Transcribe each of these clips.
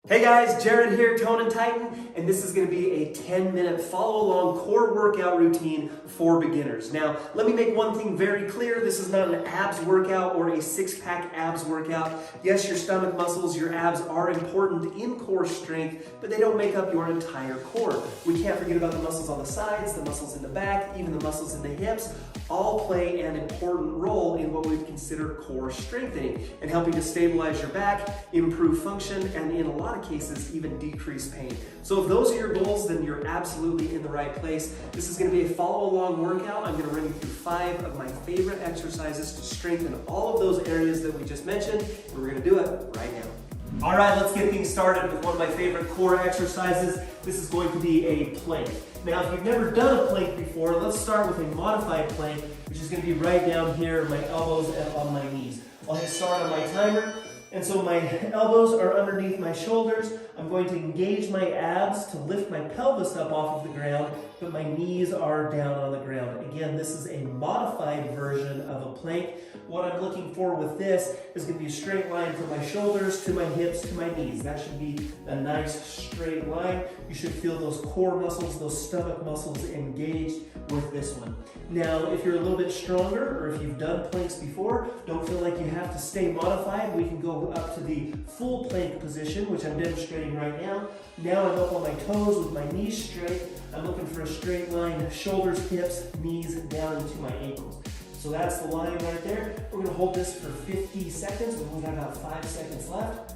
Hey guys, Jared here, Tone and Titan, and this is going to be a 10-minute follow-along core workout routine for beginners. Now, let me make one thing very clear. This is not an abs workout or a six-pack abs workout. Yes, your stomach muscles, your abs are important in core strength, but they don't make up your entire core. We can't forget about the muscles on the sides, the muscles in the back, even the muscles in the hips, all play an important role in what we consider core strengthening and helping to stabilize your back, improve function, and in a lot of cases, even decrease pain. So if those are your goals, then you're absolutely in the right place. This is going to be a follow-along workout. I'm going to run you through 5 of my favorite exercises to strengthen all of those areas that we just mentioned, and we're going to do it right now. All right, let's get things started with one of my favorite core exercises. This is going to be a plank. Now, if you've never done a plank before, let's start with a modified plank, which is going to be right down here, my elbows and on my knees. I'll hit start on my timer. And so my elbows are underneath my shoulders. I'm going to engage my abs to lift my pelvis up off of the ground, but my knees are down on the ground. Again, this is a modified version of a plank. What I'm looking for with this is going to be a straight line from my shoulders to my hips to my knees. That should be a nice straight line. You should feel those core muscles, those stomach muscles engaged with this one. Now, if you're a little bit stronger or if you've done planks before, don't feel like you have to stay modified. We can go up to the full plank position, which I'm demonstrating right now. Now I'm up on my toes with my knees straight. I'm looking for a straight line, shoulders, hips, knees down into my ankles. So that's the line right there. We're going to hold this for 50 seconds. We've only got about 5 seconds left.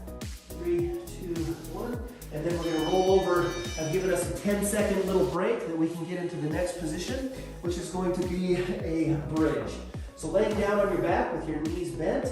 3, 2, 1. And then we're going to roll over. I've given us a 10-second little break that we can get into the next position, which is going to be a bridge. So laying down on your back with your knees bent,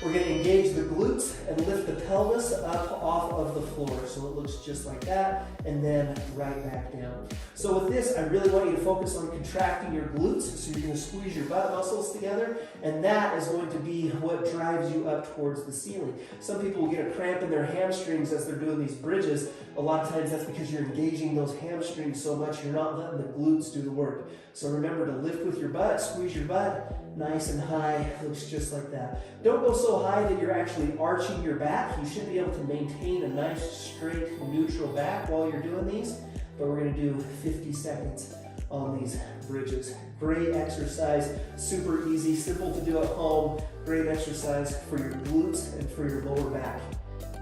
we're going to engage the glutes and lift the pelvis up off of the floor. So it looks just like that, and then right back down. So with this, I really want you to focus on contracting your glutes. So you're going to squeeze your butt muscles together, and that is going to be what drives you up towards the ceiling. Some people will get a cramp in their hamstrings as they're doing these bridges. A lot of times that's because you're engaging those hamstrings so much, you're not letting the glutes do the work. So remember to lift with your butt, squeeze your butt, nice and high, looks just like that. Don't go so high that you're actually arching your back. You should be able to maintain a nice, straight, neutral back while you're doing these, but we're gonna do 50 seconds on these bridges. Great exercise, super easy, simple to do at home. Great exercise for your glutes and for your lower back.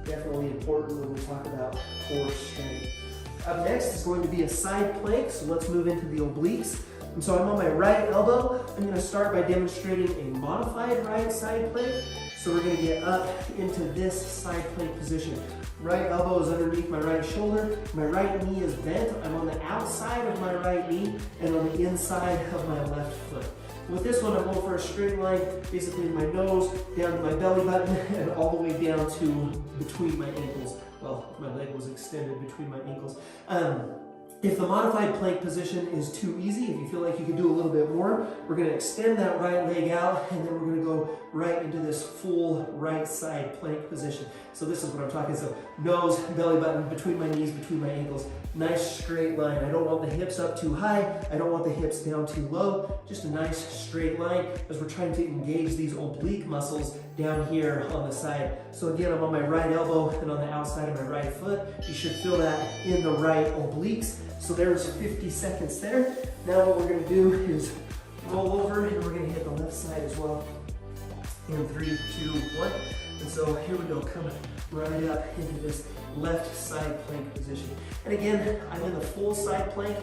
Definitely important when we talk about core strength. Up next is going to be a side plank, so let's move into the obliques. And so I'm on my right elbow. I'm going to start by demonstrating a modified right side plank. So we're going to get up into this side plank position. Right elbow is underneath my right shoulder. My right knee is bent. I'm on the outside of my right knee and on the inside of my left foot. With this one, I'm going for a straight line, basically my nose, down to my belly button, and all the way down to between my ankles. Well, my leg was extended between my ankles. If the modified plank position is too easy, if you feel like you can do a little bit more, we're going to extend that right leg out, and then we're going to go right into this full right side plank position. So this is what I'm talking. So nose, belly button, between my knees, between my ankles. Nice straight line. I don't want the hips up too high. I don't want the hips down too low. Just a nice straight line as we're trying to engage these oblique muscles down here on the side. So again, I'm on my right elbow and on the outside of my right foot. You should feel that in the right obliques. So there's 50 seconds there. Now what we're going to do is roll over, and we're going to hit the left side as well. In 3, 2, 1. And so here we go, coming right up into this left side plank position. And again, I'm in the full side plank.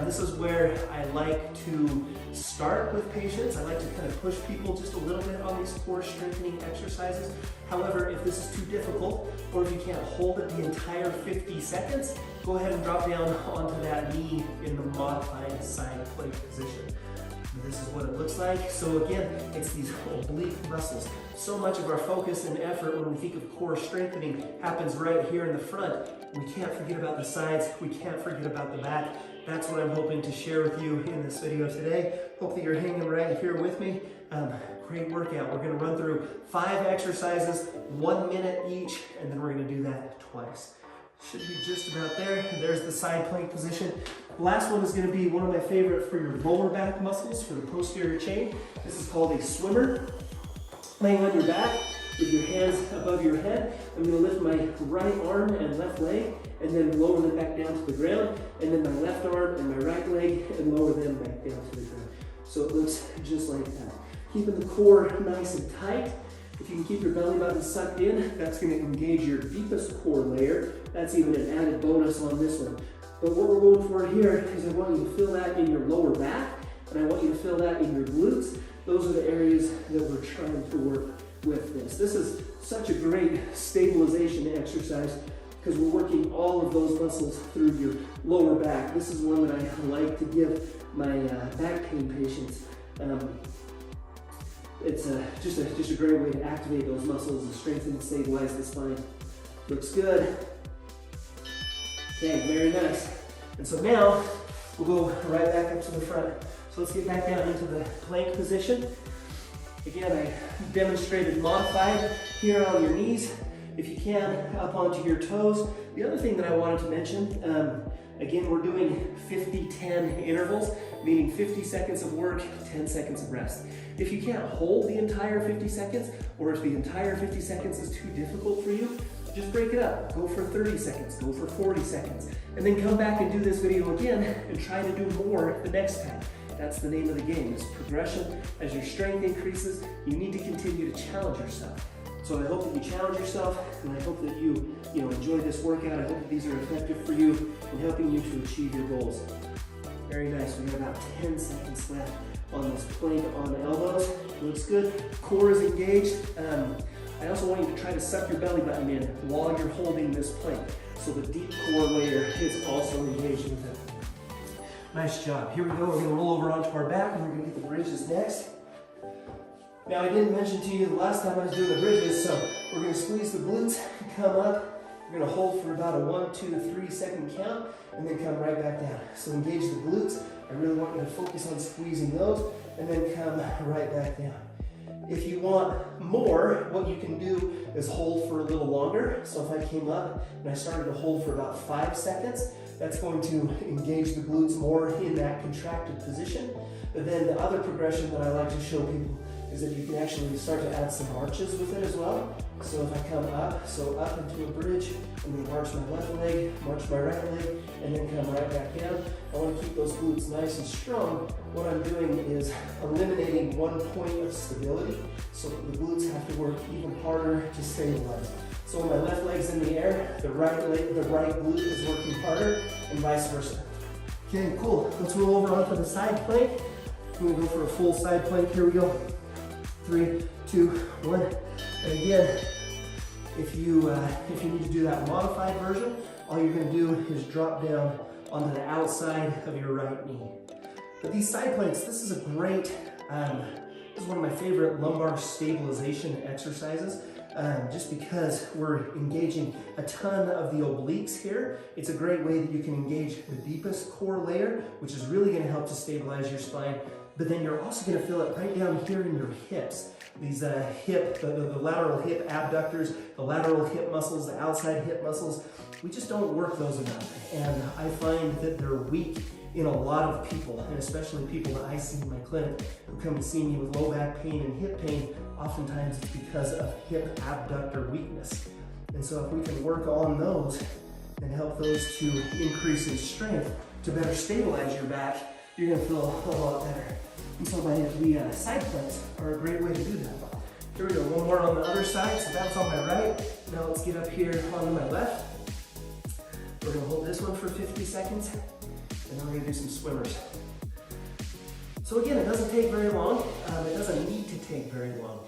This is where I like to start with patients. I like to kind of push people just a little bit on these core strengthening exercises. However, if this is too difficult, or if you can't hold it the entire 50 seconds, go ahead and drop down onto that knee in the modified side plank position. This is what it looks like. So again, it's these oblique muscles. So much of our focus and effort when we think of core strengthening happens right here in the front. We can't forget about the sides. We can't forget about the back. That's what I'm hoping to share with you in this video today. Hope that you're hanging right here with me. Great workout. We're going to run through 5 exercises, 1 minute each, and then we're going to do that twice. Should be just about there. There's the side plank position. The last one is going to be one of my favorite for your lower back muscles, for the posterior chain. This is called a swimmer. Laying on your back, with your hands above your head. I'm going to lift my right arm and left leg and then lower them back down to the ground, and then my left arm and my right leg and lower them back down to the ground. So it looks just like that. Keeping the core nice and tight. If you can keep your belly button sucked in, that's going to engage your deepest core layer. That's even an added bonus on this one. But what we're going for here is I want you to feel that in your lower back, and I want you to feel that in your glutes. Those are the areas that we're trying to work with this. This is such a great stabilization exercise because we're working all of those muscles through your lower back. This is one that I like to give my back pain patients. It's just a great way to activate those muscles and strengthen and stabilize the spine. Looks good. Okay, very nice. And so now we'll go right back up to the front. So let's get back down into the plank position. Again, I demonstrated modified here on your knees. If you can, up onto your toes. The other thing that I wanted to mention, again, we're doing 50-10 intervals, meaning 50 seconds of work, 10 seconds of rest. If you can't hold the entire 50 seconds, or if the entire 50 seconds is too difficult for you, just break it up. Go for 30 seconds, go for 40 seconds, and then come back and do this video again and try to do more the next time. That's the name of the game, is progression. As your strength increases, you need to continue to challenge yourself. So I hope that you challenge yourself, and I hope that you enjoy this workout. I hope that these are effective for you in helping you to achieve your goals. Very nice. We have about 10 seconds left on this plank on elbows. Looks good. Core is engaged. I also want you to try to suck your belly button in while you're holding this plank. So the deep core layer is also engaged with it. Nice job. Here we go. We're going to roll over onto our back, and we're going to get the bridges next. Now, I didn't mention to you the last time I was doing the bridges, so we're going to squeeze the glutes, come up. We're going to hold for about a 1, 2, 3 second count, and then come right back down. So engage the glutes. I really want you to focus on squeezing those, and then come right back down. If you want more, what you can do is hold for a little longer. So if I came up and I started to hold for about 5 seconds, that's going to engage the glutes more in that contracted position. But then the other progression that I like to show people is that you can actually start to add some marches with it as well. So if I come up, so up into a bridge, I'm going to march my left leg, march my right leg, and then come right back down. I want to keep those glutes nice and strong. What I'm doing is eliminating one point of stability, so the glutes have to work even harder to stabilize. So when my left leg's in the air, the right glute is working harder, and vice versa. Okay, cool. Let's roll over onto the side plank. I'm going to go for a full side plank. Here we go. 3, 2, 1. And again, if you need to do that modified version, all you're going to do is drop down onto the outside of your right knee. But these side planks, this is a great, this is one of my favorite lumbar stabilization exercises. Just because we're engaging a ton of the obliques here, it's a great way that you can engage the deepest core layer, which is really going to help to stabilize your spine. But then you're also going to feel it right down here in your hips. These the lateral hip abductors, the lateral hip muscles, the outside hip muscles, we just don't work those enough. And I find that they're weak in a lot of people, and especially people that I see in my clinic who come to see me with low back pain and hip pain. Oftentimes it's because of hip abductor weakness. And so if we can work on those and help those to increase in strength to better stabilize your back, you're going to feel a lot better. And so the side planks are a great way to do that. Here we go, one more on the other side. So that was on my right. Now let's get up here onto my left. We're going to hold this one for 50 seconds, and then we're going to do some swimmers. So again, it doesn't take very long. It doesn't need to take very long.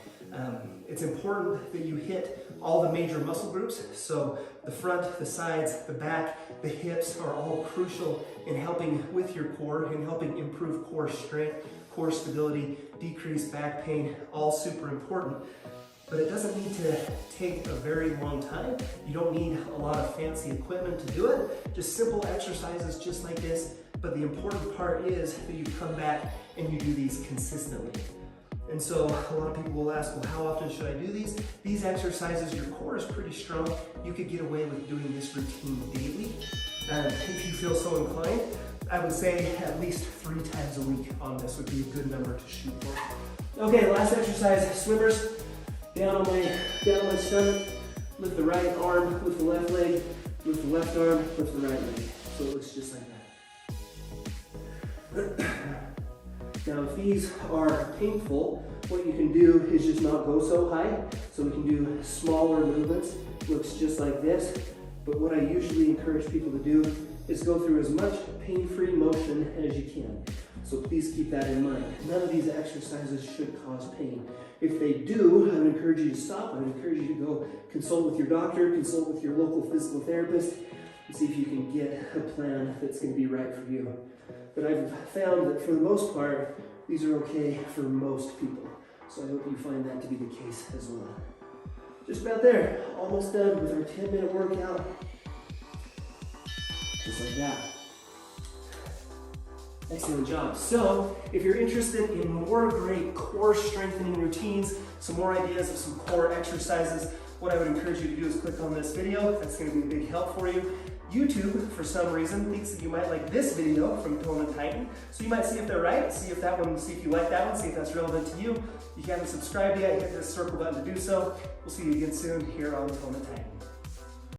It's important that you hit all the major muscle groups. So the front, the sides, the back, the hips are all crucial in helping with your core and helping improve core strength, core stability, decrease back pain, all super important. But it doesn't need to take a very long time. You don't need a lot of fancy equipment to do it. Just simple exercises just like this. But the important part is that you come back and you do these consistently. And so a lot of people will ask, well, how often should I do these? These exercises, your core is pretty strong. You could get away with doing this routine daily. If you feel so inclined, I would say at least 3 times a week on this would be a good number to shoot for. Okay, last exercise, swimmers. Down on my stomach, lift the right arm, lift the left leg, lift the left arm, lift the right leg. So it looks just like that. Now if these are painful, what you can do is just not go so high. So we can do smaller movements. Looks just like this. But what I usually encourage people to do is go through as much pain-free motion as you can. So please keep that in mind. None of these exercises should cause pain. If they do, I would encourage you to stop. I would encourage you to go consult with your doctor, consult with your local physical therapist, and see if you can get a plan that's going to be right for you. But I've found that for the most part, these are okay for most people. So I hope you find that to be the case as well. Just about there, almost done with our 10-minute workout. Just like that. Excellent job. So, if you're interested in more great core strengthening routines, some more ideas of some core exercises, what I would encourage you to do is click on this video. That's going to be a big help for you. YouTube, for some reason, thinks that you might like this video from Tone and Tighten. So you might see if they're right, see if you like that one, see if that's relevant to you. If you haven't subscribed yet, hit this circle button to do so. We'll see you again soon here on Tone and Tighten.